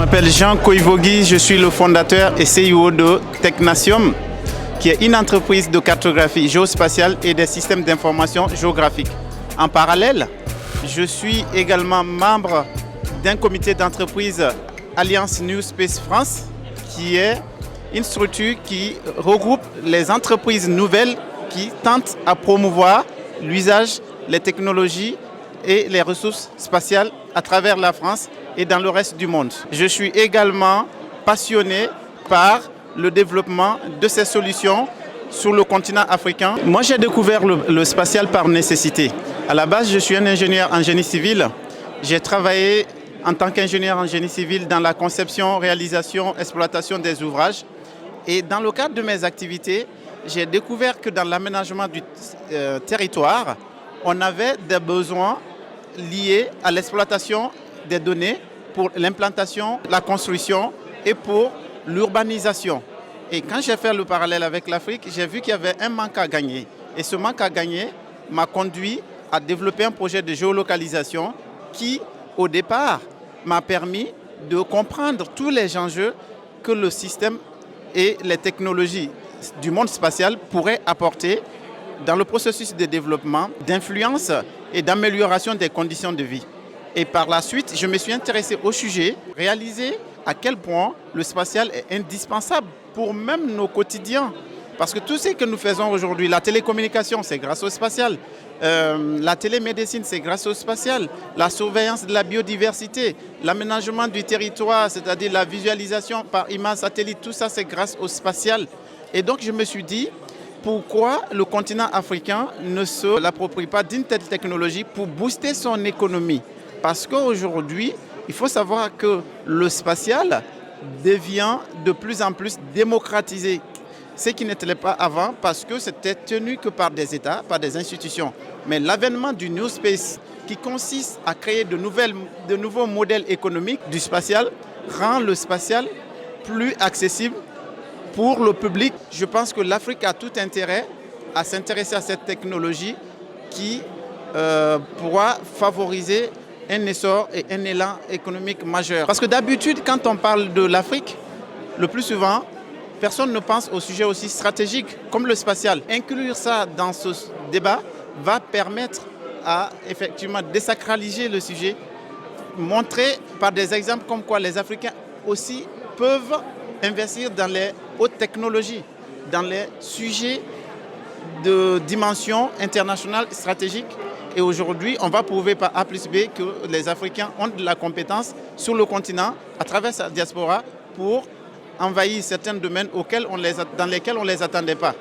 m'appelle Jean Koivogui, je suis le fondateur et CEO de Technatium, qui est une entreprise de cartographie géospatiale et des systèmes d'information géographique. En parallèle, je suis également membre d'un comité d'entreprise Alliance New Space France, qui est une structure qui regroupe les entreprises nouvelles qui tentent à promouvoir l'usage, les technologies et les ressources spatiales à travers la France et dans le reste du monde. Je suis également passionné par le développement de ces solutions sur le continent africain. Moi, j'ai découvert le spatial par nécessité. À la base, je suis un ingénieur en génie civil. J'ai travaillé en tant qu'ingénieur en génie civil dans la conception, réalisation, exploitation des ouvrages. Et dans le cadre de mes activités, j'ai découvert que dans l'aménagement du territoire, on avait des besoins liés à l'exploitation des données pour l'implantation, la construction et pour l'urbanisation. Et quand j'ai fait le parallèle avec l'Afrique, j'ai vu qu'il y avait un manque à gagner. Et ce manque à gagner m'a conduit à développer un projet de géolocalisation qui, au départ, m'a permis de comprendre tous les enjeux que le système et les technologies du monde spatial pourraient apporter dans le processus de développement, d'influence et d'amélioration des conditions de vie. Et par la suite, je me suis intéressé au sujet, réaliser à quel point le spatial est indispensable pour même nos quotidiens. Parce que tout ce que nous faisons aujourd'hui, la télécommunication, c'est grâce au spatial. La télémédecine, c'est grâce au spatial. La surveillance de la biodiversité, l'aménagement du territoire, c'est-à-dire la visualisation par image satellite, tout ça, c'est grâce au spatial. Et donc, je me suis dit, pourquoi le continent africain ne se l'approprie pas d'une telle technologie pour booster son économie? Parce qu'aujourd'hui, il faut savoir que le spatial devient de plus en plus démocratisé. Ce qui n'était pas avant parce que c'était tenu que par des États, par des institutions. Mais l'avènement du New Space, qui consiste à créer de nouveaux modèles économiques du spatial, rend le spatial plus accessible pour le public. Je pense que l'Afrique a tout intérêt à s'intéresser à cette technologie qui pourra favoriser un essor et un élan économique majeur. Parce que d'habitude, quand on parle de l'Afrique, le plus souvent, personne ne pense au sujet aussi stratégique comme le spatial. Inclure ça dans ce débat va permettre à effectivement désacraliser le sujet, montrer par des exemples comme quoi les Africains aussi peuvent investir dans les hautes technologies, dans les sujets de dimension internationale stratégique. Et aujourd'hui, on va prouver par A plus B que les Africains ont de la compétence sur le continent, à travers sa diaspora, pour envahir certains domaines dans lesquels on ne les attendait pas.